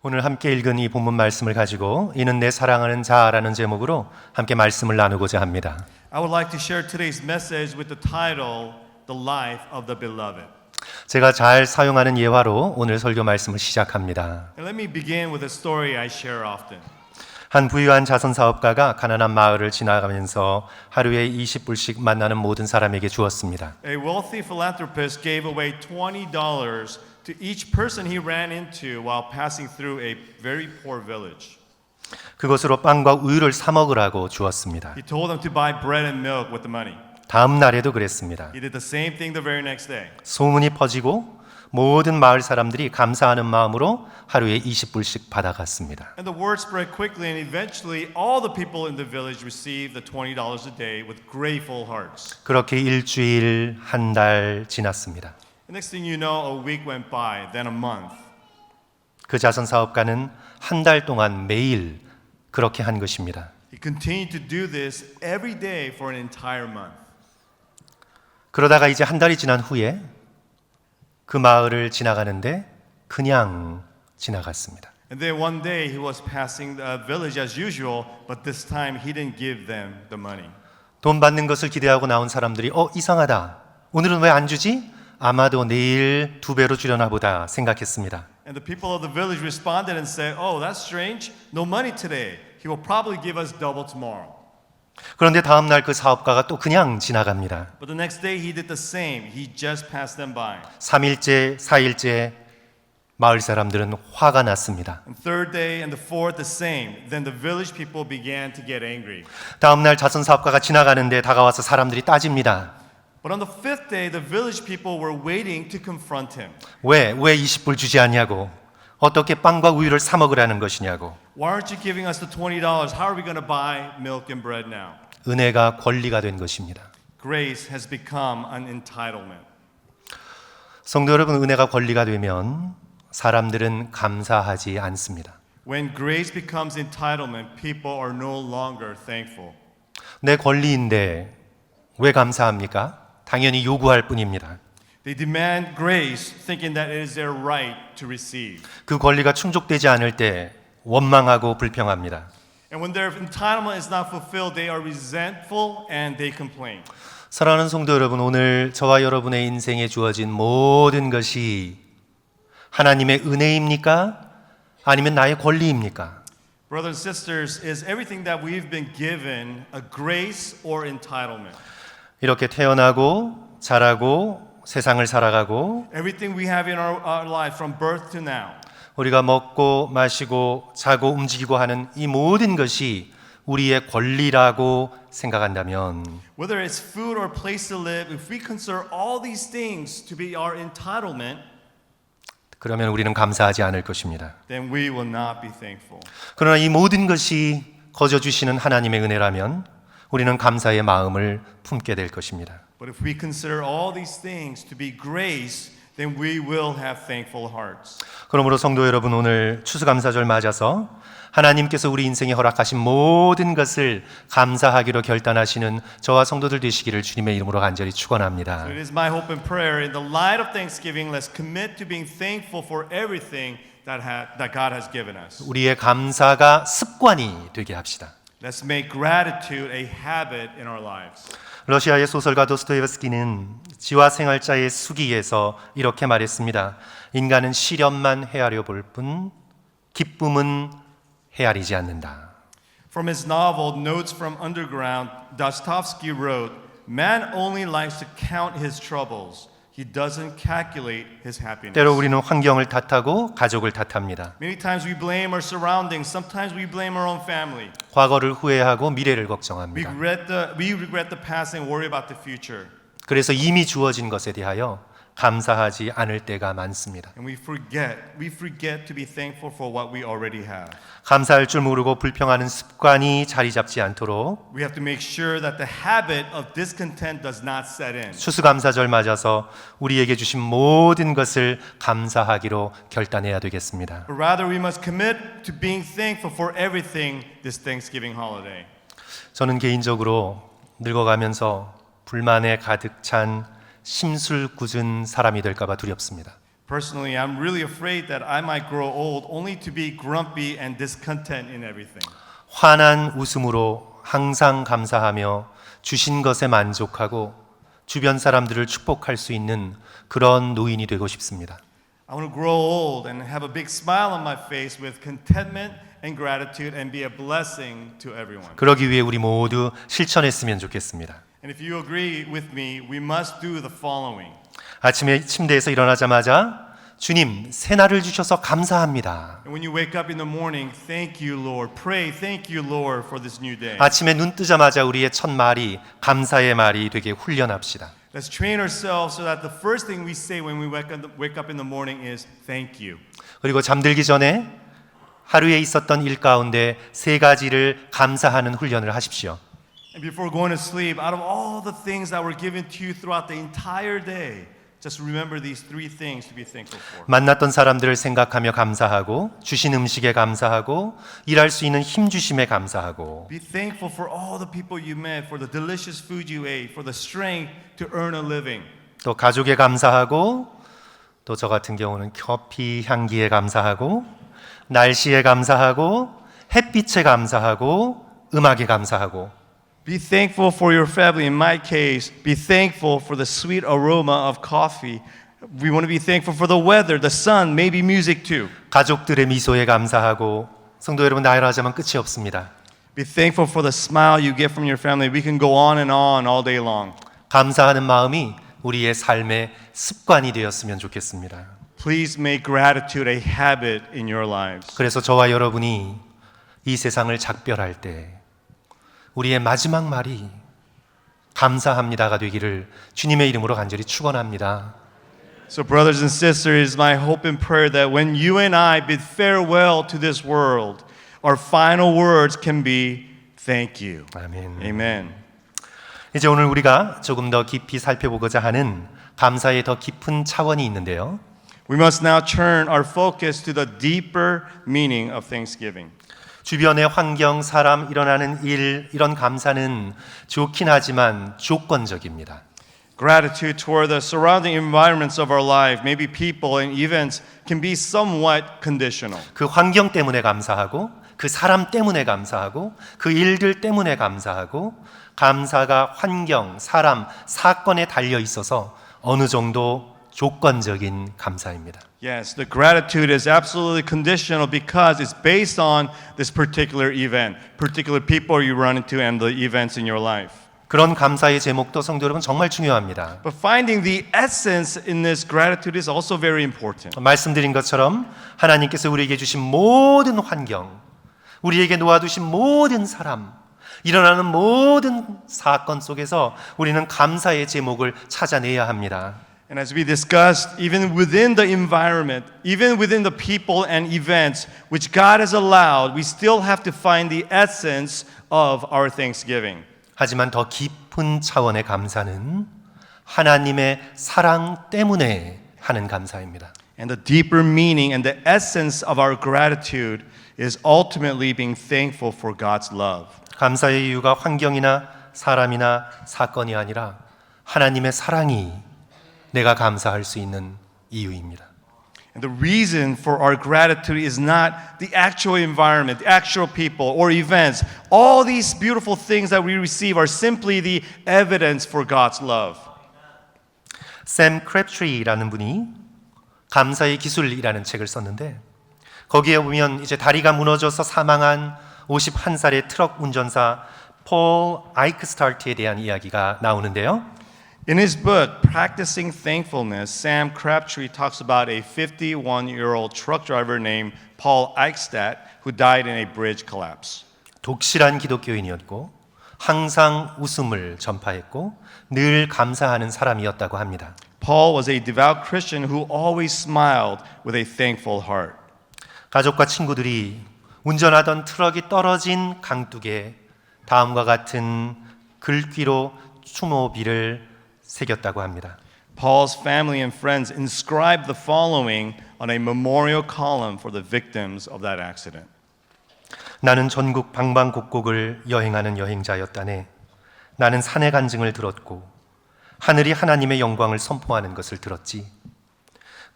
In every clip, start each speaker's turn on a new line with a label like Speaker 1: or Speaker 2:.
Speaker 1: 오늘 함께 읽은 이 본문 말씀을 가지고 이는 내 사랑하는 자라는 제목으로 함께 말씀을 나누고자 합니다.
Speaker 2: I would like to share today's message with the title, The Life of the Beloved.
Speaker 1: 제가 잘 사용하는 예화로 오늘 설교 말씀을 시작합니다.
Speaker 2: And let me begin with a story I share often.
Speaker 1: 한 부유한 자선 사업가가 가난한 마을을 지나가면서 하루에 20불씩 만나는 모든 사람에게 주었습니다.
Speaker 2: A wealthy philanthropist gave away $20 to each person he ran into while passing through a very poor village.
Speaker 1: 그것으로 빵과 우유를 사 먹으라고 주었습니다.
Speaker 2: He told them to buy bread and milk with the money.
Speaker 1: 다음 날에도 그랬습니다.
Speaker 2: He did the same thing the very next day.
Speaker 1: 소문이 퍼지고 모든 마을 사람들이 감사하는 마음으로 하루에 20불씩 받아갔습니다.
Speaker 2: And the word spread quickly, and eventually all the people in the village received the $20 a day with grateful hearts.
Speaker 1: 그렇게 일주일, 한 달 지났습니다.
Speaker 2: The next thing you know, a week went by, then a month.
Speaker 1: 그 자선 사업가는 한 달 동안 매일 그렇게 한 것입니다.
Speaker 2: He continued to do this every day for an entire month.
Speaker 1: 그러다가 이제 한 달이 지난 후에 그 마을을 지나가는데 그냥 지나갔습니다.
Speaker 2: And then one day he was passing the village as usual, but this time he didn't give them the money.
Speaker 1: 돈 받는 것을 기대하고 나온 사람들이 이상하다. 오늘은 왜 안 주지? 아마도 내일 2배로 주려나 보다 생각했습니다.
Speaker 2: And the people of the village responded and said, "Oh, that's strange. No money today. He will probably give us double tomorrow."
Speaker 1: 그런데 다음 날 그 사업가가 또 그냥 지나갑니다.
Speaker 2: But the next day he did the same. He just passed them by.
Speaker 1: 3일째, 4일째 마을 사람들은 화가 났습니다.
Speaker 2: And third day and the fourth the same. Then the village people began to get angry.
Speaker 1: 다음 날 자선 사업가가 지나가는데 다가와서 사람들이 따집니다.
Speaker 2: But on the fifth day, the village people were waiting to confront him.
Speaker 1: 왜 20불 주지 않냐고. 어떻게 빵과 우유를 사 먹으라는 것이냐고.
Speaker 2: Why aren't you giving us the $20? How are we going to buy milk and bread now?
Speaker 1: 은혜가 권리가 된 것입니다.
Speaker 2: Grace has become an entitlement.
Speaker 1: 성도 여러분, 은혜가 권리가 되면 사람들은 감사하지 않습니다.
Speaker 2: When grace becomes entitlement, people are no longer thankful.
Speaker 1: 내 권리인데 왜 감사합니까? 당연히 요구할 뿐입니다.
Speaker 2: They demand grace, thinking that it is their right to receive.
Speaker 1: 그 권리가 충족되지 않을 때 원망하고 불평합니다.
Speaker 2: And when their entitlement is not fulfilled, they are resentful and they complain.
Speaker 1: 사랑하는 성도 여러분, 오늘 저와 여러분의 인생에 주어진 모든 것이 하나님의 은혜입니까? 아니면 나의 권리입니까?
Speaker 2: Brothers and sisters, is everything that we've been given a grace or entitlement?
Speaker 1: 이렇게 태어나고 자라고 세상을 살아가고
Speaker 2: Everything we have in our life from birth to now.
Speaker 1: 우리가 먹고 마시고 자고 움직이고 하는 이 모든 것이 우리의 권리라고 생각한다면
Speaker 2: Whether it's food or place to live, if we consider all these things to be our entitlement,
Speaker 1: 그러면 우리는 감사하지 않을 것입니다.
Speaker 2: then we will not be thankful.
Speaker 1: 그러나 이 모든 것이 거저 주시는 하나님의 은혜라면 우리는 감사의 마음을 품게 될 것입니다.
Speaker 2: But if we consider all these things to be grace, then we will have thankful hearts.
Speaker 1: 그러므로 성도 여러분, 오늘 추수감사절 맞아서 하나님께서 우리 인생에 허락하신 모든 것을 감사하기로 결단하시는 저와 성도들 되시기를 주님의 이름으로 간절히 축원합니다.
Speaker 2: So it is my hope and prayer in the light of Thanksgiving, let's commit to being thankful for everything that God has given us.
Speaker 1: 우리의 감사가 습관이 되게 합시다.
Speaker 2: Let's make gratitude a habit in our lives.
Speaker 1: 러시아의 소설가 도스토옙스키는 지화 생활자의 수기에서 이렇게 말했습니다. 인간은 시련만 헤아려 볼 뿐 기쁨은 헤아리지 않는다.
Speaker 2: From his novel Notes from Underground, Dostoevsky wrote, "Man only likes to count his troubles. He doesn't calculate his happiness."
Speaker 1: 때로 우리는 환경을 탓하고 가족을 탓합니다.
Speaker 2: Many times we blame our surroundings. Sometimes we blame our own family.
Speaker 1: 과거를 후회하고 미래를
Speaker 2: We
Speaker 1: 걱정합니다.
Speaker 2: regret the past and worry about the future.
Speaker 1: 그래서 이미 주어진 것에 대하여 감사하지 않을 때가 많습니다.
Speaker 2: And we forget to be thankful for what we already have.
Speaker 1: 감사할 줄 모르고 불평하는 습관이 자리 잡지 않도록
Speaker 2: We have to make sure that the habit of discontent does not set in.
Speaker 1: 추수감사절 맞아서 우리에게 주신 모든 것을 감사하기로 결단해야 되겠습니다.
Speaker 2: But rather we must commit to being thankful for everything this Thanksgiving holiday.
Speaker 1: 저는 개인적으로 늙어가면서 불만에 가득 찬 심술궂은 사람이 될까 봐 두렵습니다.
Speaker 2: Personally, I'm really afraid that I might grow old only to be grumpy and discontent in everything.
Speaker 1: 환한 웃음으로 항상 감사하며 주신 것에 만족하고 주변 사람들을 축복할 수 있는 그런 노인이 되고 싶습니다.
Speaker 2: I want to grow old and have a big smile on my face with contentment and gratitude and be a blessing to everyone.
Speaker 1: 그러기 위해 우리 모두 실천했으면 좋겠습니다.
Speaker 2: And if you agree with me, we must do the following.
Speaker 1: 아침에 침대에서 일어나자마자 주님, 새날을 주셔서 감사합니다.
Speaker 2: And when you wake up in the morning, thank you, Lord. Pray, thank you, Lord, for this new day.
Speaker 1: 아침에 눈 뜨자마자 우리의 첫 말이 감사의 말이 되게 훈련합시다.
Speaker 2: Let's train ourselves so that the first thing we say when we wake up in the morning is thank you.
Speaker 1: 그리고 잠들기 전에 하루에 있었던 일 가운데 세 가지를 감사하는 훈련을 하십시오.
Speaker 2: And before going to sleep, out of all the things that were given to you throughout the entire day, just remember these three things to be thankful for.
Speaker 1: 만났던 사람들을 생각하며 감사하고 주신 음식에 감사하고 일할 수 있는 힘 주심에 감사하고
Speaker 2: Be thankful for all the people you met, for the delicious food you ate, for the strength to earn a living.
Speaker 1: 또 가족에 감사하고 또 저 같은 경우는 커피 향기에 감사하고 날씨에 감사하고 햇빛에 감사하고 음악에 감사하고
Speaker 2: Be thankful for your family. In my case, be thankful for the sweet aroma of coffee. We want to be thankful for the weather, the sun, maybe music too.
Speaker 1: 가족들의 미소에 감사하고 성도 여러분 나열하자면 끝이 없습니다.
Speaker 2: Be thankful for the smile you get from your family. We can go on all day long.
Speaker 1: 감사하는 마음이 우리의 삶의 습관이 되었으면 좋겠습니다.
Speaker 2: Please make gratitude a habit in your lives.
Speaker 1: 그래서 저와 여러분이 이 세상을 작별할 때 우리의 마지막 말이 감사합니다가 되기를 주님의 이름으로 간절히 축원합니다.
Speaker 2: So brothers and sisters, my hope and prayer that when you and I bid farewell to this world, our final words can be thank you.
Speaker 1: 아멘.
Speaker 2: Amen.
Speaker 1: 이제 오늘 우리가 조금 더 깊이 살펴보고자 하는 감사의 더 깊은 차원이 있는데요.
Speaker 2: We must now turn our focus to the deeper meaning of thanksgiving.
Speaker 1: 주변의 환경, 사람, 일어나는 일, 이런 감사는 좋긴 하지만 조건적입니다.
Speaker 2: Gratitude toward the surrounding environments of our life, maybe people and events, can be somewhat conditional.
Speaker 1: 그 환경 때문에 감사하고 그 사람 때문에 감사하고 그 일들 때문에 감사하고 감사가 환경, 사람, 사건에 달려 있어서 어느 정도 조건적인 감사입니다.
Speaker 2: Yes, the gratitude is absolutely conditional because it's based on this particular event, particular people you run into and the events in your life.
Speaker 1: 그런 감사의 제목도 성도 여러분 정말 중요합니다.
Speaker 2: But finding the essence in this gratitude is also very important.
Speaker 1: 말씀드린 것처럼 하나님께서 우리에게 주신 모든 환경, 우리에게 놓아두신 모든 사람, 일어나는 모든 사건 속에서 우리는 감사의 제목을 찾아내야 합니다.
Speaker 2: And as we discussed, even within the environment, even within the people and events which God has allowed, we still have to find the essence of our thanksgiving.
Speaker 1: 하지만 더 깊은 차원의 감사는 하나님의 사랑 때문에 하는 감사입니다.
Speaker 2: And the deeper meaning and the essence of our gratitude is ultimately being thankful for God's love.
Speaker 1: 감사의 이유가 환경이나 사람이나 사건이 아니라 하나님의 사랑이 내가 감사할 수 있는 이유입니다.
Speaker 2: And the reason for our gratitude is not the actual environment, the actual people or events. All these beautiful things that we receive are simply the evidence for God's love.
Speaker 1: 샘 크랩트리라는 분이 감사의 기술이라는 책을 썼는데 거기에 보면 이제 다리가 무너져서 사망한 51살의 트럭 운전사 폴 아이크스타트에 대한 이야기가 나오는데요.
Speaker 2: In his book, Practicing Thankfulness, Sam Crabtree talks about a 51-year-old truck driver named Paul Eichstadt who died in a bridge collapse.
Speaker 1: 독실한 기독교인이었고 항상 웃음을 전파했고 늘 감사하는 사람이었다고 합니다.
Speaker 2: Paul was a devout Christian who always smiled with a thankful heart.
Speaker 1: 가족과 친구들이 운전하던 트럭이 떨어진 강둑에 다음과 같은 글귀로 추모비를 새겼다고 합니다.
Speaker 2: Paul's family and friends inscribed the following on a memorial column for the victims of that accident.
Speaker 1: 나는 전국 방방곡곡을 여행하는 여행자였다네. 나는 산의 간증을 들었고 하늘이 하나님의 영광을 선포하는 것을 들었지.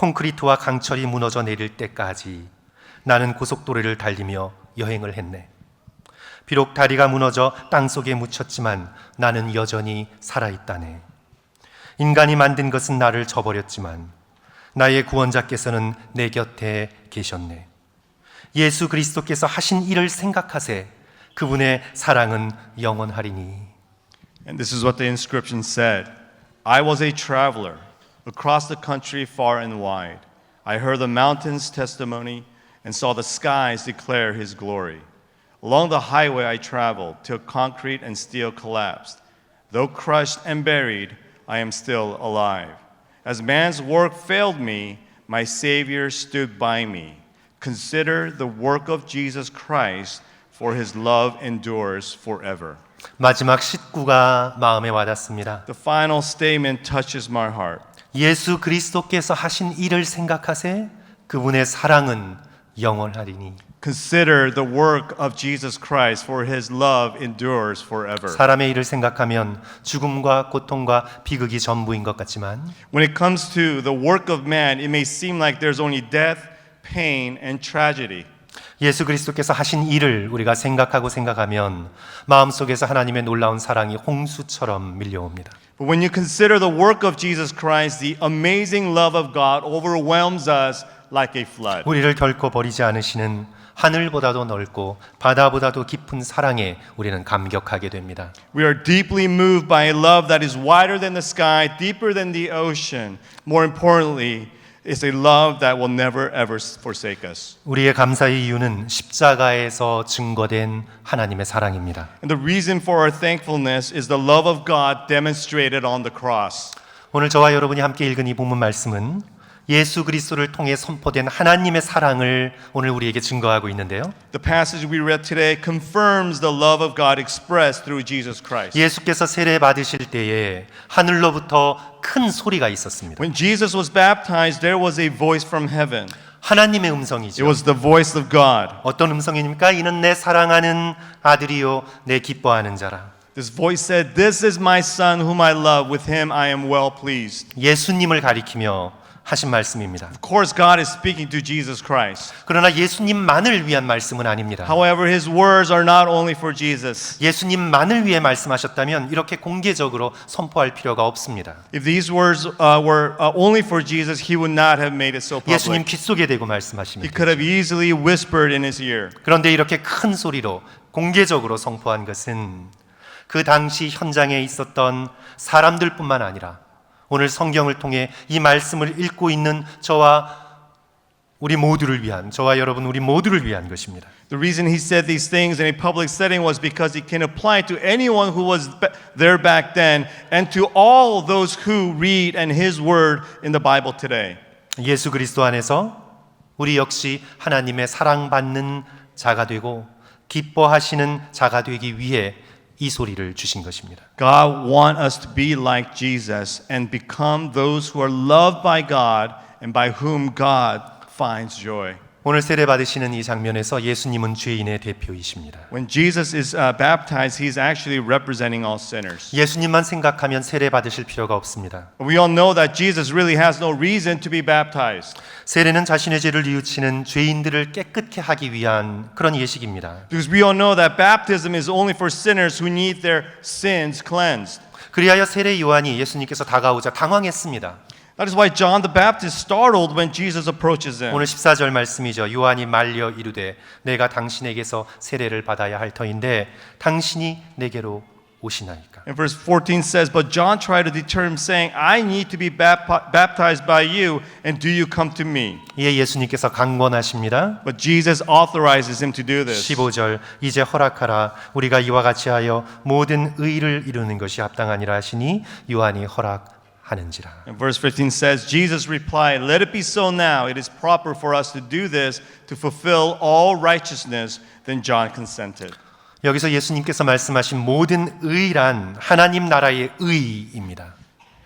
Speaker 1: 콘크리트와 강철이 무너져 내릴 때까지 나는 고속도로를 달리며 여행을 했네. 비록 다리가 무너져 땅속에 묻혔지만 나는 여전히 살아있다네. 인간이 만든 것은 나를 저버렸지만 나의 구원자께서는 내 곁에 계셨네. 예수 그리스도께서 하신 일을 생각하세. 그분의 사랑은 영원하리니.
Speaker 2: And this is what the inscription said. I was a traveler across the country far and wide. I heard the mountains' testimony and saw the skies declare his glory. Along the highway I traveled till concrete and steel collapsed. Though crushed and buried, I am still alive. As man's work failed me, my Savior stood by me. Consider the work of Jesus Christ, for his love endures forever.
Speaker 1: 마지막 19가 마음에 와닿습니다.
Speaker 2: The final statement touches my heart.
Speaker 1: 예수 그리스도께서 하신 일을 생각하세. 그분의 사랑은 영원하리니.
Speaker 2: Consider the work of Jesus Christ, for his love endures forever.
Speaker 1: 사람의 일을 생각하면 죽음과 고통과 비극이 전부인 것 같지만
Speaker 2: When it comes to the work of man, it may seem like there's only death, pain, and tragedy.
Speaker 1: 예수 그리스도께서 하신 일을 우리가 생각하면 마음속에서 하나님의 놀라운 사랑이 홍수처럼 밀려옵니다.
Speaker 2: But when you consider the work of Jesus Christ, the amazing love of God overwhelms us like a flood.
Speaker 1: 우리를 결코 버리지 않으시는 하늘보다도 넓고 바다보다도 깊은 사랑에 우리는 감격하게 됩니다.
Speaker 2: We are deeply moved by a love that is wider than the sky, deeper than the ocean. More importantly, it's a love that will never ever forsake us.
Speaker 1: 우리의 감사의 이유는 십자가에서 증거된 하나님의 사랑입니다.
Speaker 2: And the reason for our thankfulness is the love of God demonstrated on the cross.
Speaker 1: 오늘 저와 여러분이 함께 읽은 이 본문 말씀은 예수 그리스도를 통해 선포된 하나님의 사랑을 오늘 우리에게 증거하고 있는데요.
Speaker 2: The passage we read today confirms the love of God expressed through Jesus Christ.
Speaker 1: 예수께서 세례 받으실 때에 하늘로부터 큰 소리가 있었습니다.
Speaker 2: When Jesus was baptized, there was a voice from heaven.
Speaker 1: 하나님의
Speaker 2: It
Speaker 1: 음성이죠.
Speaker 2: was the voice of God.
Speaker 1: 어떤 음성입니까? 이는 내 사랑하는 아들이요 내 기뻐하는 자라.
Speaker 2: This voice said, "This is my son whom I love. With him I am well pleased."
Speaker 1: 예수님을 가리키며 하신 말씀입니다.
Speaker 2: Of course, God is speaking to Jesus Christ.
Speaker 1: 그러나 예수님만을 위한 말씀은 아닙니다.
Speaker 2: However, his words are not only for Jesus.
Speaker 1: 예수님만을 위해 말씀하셨다면 이렇게 공개적으로 선포할 필요가 없습니다.
Speaker 2: If these words were only for Jesus, he would not have made it so
Speaker 1: 예수님
Speaker 2: public.
Speaker 1: 귓속에 대고
Speaker 2: He
Speaker 1: 말씀하십니다.
Speaker 2: could have easily whispered in his ear.
Speaker 1: 그런데 이렇게 큰 소리로 공개적으로 선포한 것은 그 당시 현장에 있었던 사람들뿐만 아니라 오늘 성경을 통해 이 말씀을 읽고 있는 저와 여러분 우리 모두를 위한 것입니다.
Speaker 2: The reason he said these things in a public setting was because he can apply to anyone who was there back then and to all those who read and his word in the Bible today.
Speaker 1: 예수 그리스도 안에서 우리 역시 하나님의 사랑받는 자가 되고 기뻐하시는 자가 되기 위해 이 소리를 주신 것입니다.
Speaker 2: God wants us to be like Jesus and become those who are loved by God and by whom God finds joy.
Speaker 1: 오늘 세례 받으시는 이 장면에서 예수님은 죄인의 대표이십니다.
Speaker 2: When Jesus is baptized, he's actually representing all sinners.
Speaker 1: 예수님만 생각하면 세례 받으실 필요가 없습니다.
Speaker 2: We all know that Jesus really has no reason to be baptized.
Speaker 1: 세례는 자신의 죄를 뉘우치는 죄인들을 깨끗게 하기 위한 그런 예식입니다.
Speaker 2: Because we all know that baptism is only for sinners who need their sins cleansed.
Speaker 1: 그리하여 세례 요한이 예수님께서 다가오자 당황했습니다.
Speaker 2: That is why John the Baptist startled when Jesus approaches him.
Speaker 1: 오늘 14절 말씀이죠. 요한이 말려 이르되 내가 당신에게서 세례를 받아야 할 터인데 당신이 내게로 오시나이까.
Speaker 2: And verse 14 says, But John tried to deter him, saying, I need to be baptized by you, and do you come to me?
Speaker 1: 이에 예수님께서 강권하십니다.
Speaker 2: But Jesus authorizes him to do this.
Speaker 1: 15절 이제 허락하라 우리가 이와 같이 하여 모든 의를 이루는 것이 합당하니라 하시니 요한이 허락하는지라.
Speaker 2: And verse 15 says, Jesus replied, Let it be so now. It is proper for us to do this to fulfill all righteousness. Then John consented.
Speaker 1: 여기서 예수님께서 말씀하신 모든 의란 하나님 나라의 의입니다.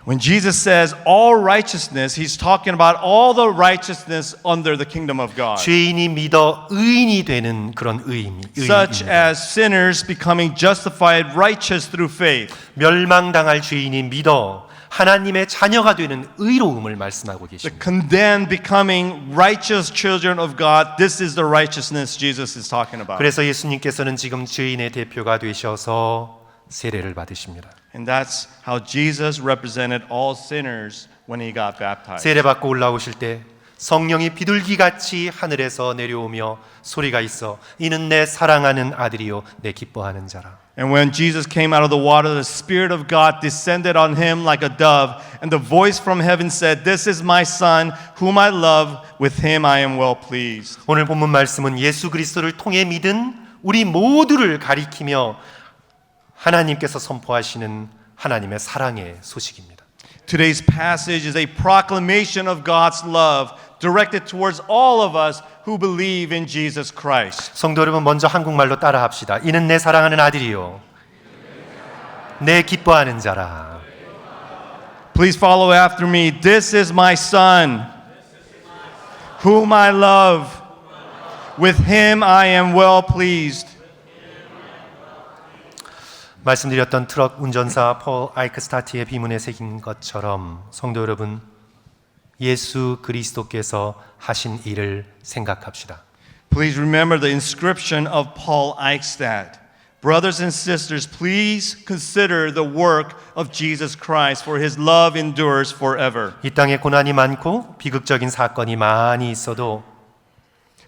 Speaker 2: When Jesus says all righteousness, he's talking about all the righteousness under the kingdom of God.
Speaker 1: 죄인이 믿어 의인이 되는 그런 의입니다.
Speaker 2: Such as sinners becoming justified righteous through faith.
Speaker 1: 멸망당할 죄인이 믿어 하나님의 자녀가 되는 의로움을 말씀하고
Speaker 2: The
Speaker 1: 계십니다.
Speaker 2: condemned becoming righteous children of God. This is the righteousness Jesus is talking about.
Speaker 1: 그래서 예수님께서는 지금 죄인의 대표가 되셔서 세례를 받으십니다.
Speaker 2: And that's how Jesus represented all sinners when he got baptized.
Speaker 1: 세례 받고 올라오실 때 성령이 비둘기같이 하늘에서 내려오며 소리가 있어 이는 내 사랑하는 아들이요 내 기뻐하는 자라.
Speaker 2: And when Jesus came out of the water, the Spirit of God descended on him like a dove, and the voice from heaven said, "This is my Son, whom I love. With him I am well pleased."
Speaker 1: 오늘 본문 말씀은 예수 그리스도를 통해 믿은 우리 모두를 가리키며 하나님께서 선포하시는 하나님의 사랑의 소식입니다.
Speaker 2: Today's passage is a proclamation of God's love directed towards all of us who believe in Jesus Christ.
Speaker 1: 성도 여러분 먼저 한국말로 따라합시다. 이는 내 사랑하는 아들이요 내 기뻐하는 자라.
Speaker 2: Please follow after me. This is my Son, whom I love. With him I am well pleased.
Speaker 1: 말씀드렸던 트럭 운전사 폴 아이크스타트의 비문에 새긴 것처럼 성도 여러분 예수 그리스도께서 하신 일을 생각합시다.
Speaker 2: Please remember the inscription of Paul Eichstadt. Brothers and sisters, please consider the work of Jesus Christ, for his love endures forever.
Speaker 1: 이 땅에 고난이 많고 비극적인 사건이 많이 있어도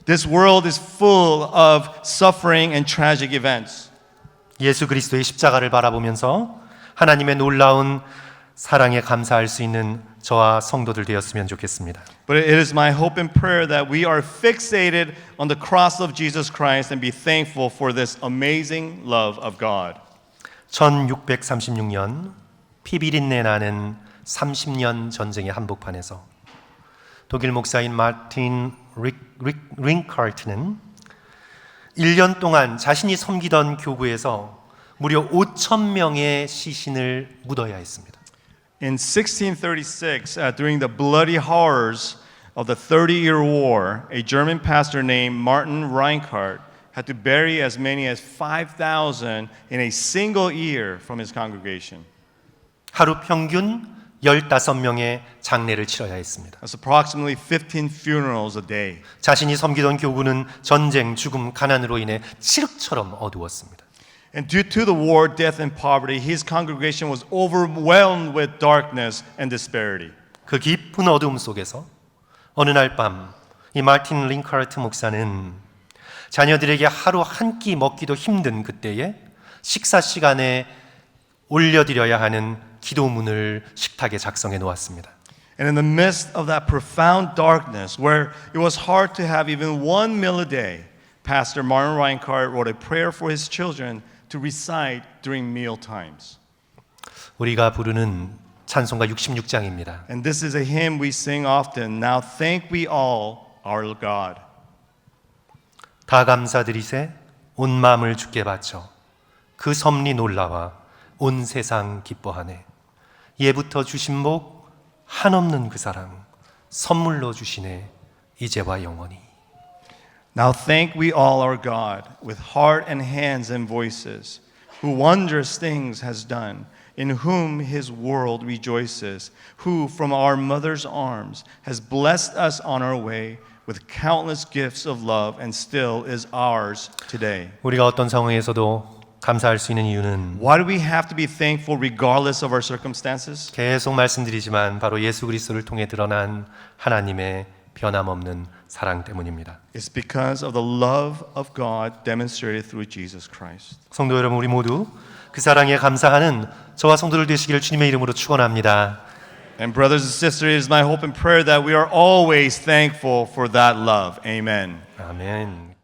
Speaker 2: This world is full of suffering and tragic events.
Speaker 1: 예수 그리스도의 십자가를 바라보면서 하나님의 놀라운 사랑에 감사할 수 있는 저와 성도들 되었으면 좋겠습니다.
Speaker 2: But it is my hope and prayer that we are fixated on the cross of Jesus Christ and be thankful for this amazing love of God.
Speaker 1: 1636년 피비린내 나는 30년 전쟁의 한복판에서 독일 목사인 마틴 링카르트는 1년 동안 자신이 섬기던 교구에서 무려 5,000명의 시신을 묻어야 했습니다.
Speaker 2: In 1636, during the bloody horrors of the 30-year war, a German pastor named Martin Reinhardt had to bury as many as 5,000 in a single year from his congregation.
Speaker 1: 하루 평균 15명의 장례를 치러야 했습니다.
Speaker 2: That's approximately 15 funerals a day.
Speaker 1: 자신이 섬기던 교구는 전쟁, 죽음, 가난으로 인해 칠흑처럼 어두웠습니다.
Speaker 2: And due to the war, death, and poverty, his congregation was overwhelmed with darkness and disparity.
Speaker 1: 그 깊은 어두움 속에서 어느 날 밤 이 마틴 링카르트 목사는 자녀들에게 하루 한 끼 먹기도 힘든 그때에 식사 시간에 올려드려야 하는 기도문을 식탁에 작성해 놓았습니다.
Speaker 2: And in the midst of that profound darkness, where it was hard to have even one meal a day, Pastor Martin Reinhardt wrote a prayer for his children to recite during meal times.
Speaker 1: 우리가 부르는 찬송가 66장입니다.
Speaker 2: And this is a hymn we sing often. Now thank we all our God.
Speaker 1: 다 감사드리세 온 마음을 주께 바쳐 그 섭리 놀라와 온 세상 기뻐하네. 예부터 주신 복 한없는 그 사랑 선물로 주시네 이제와 영원히.
Speaker 2: Now thank we all our God with heart and hands and voices, who wondrous things has done, in whom his world rejoices, who from our mother's arms has blessed us on our way with countless gifts of love and still is ours today.
Speaker 1: 우리가 어떤 상황에서도 감사할 수 있는 이유는
Speaker 2: Why do we have to be thankful regardless of our circumstances?
Speaker 1: 계속 말씀드리지만 바로 예수 그리스도를 통해 드러난 하나님의 변함없는 사랑 때문입니다.
Speaker 2: It's because of the love of God demonstrated through Jesus Christ.
Speaker 1: 성도 여러분, 우리 모두 그 사랑에 감사하는 저와 성도들 되시기를 주님의 이름으로 축원합니다.
Speaker 2: And brothers and sisters, it is my hope and prayer that we are always thankful for that love. Amen.
Speaker 1: 아멘.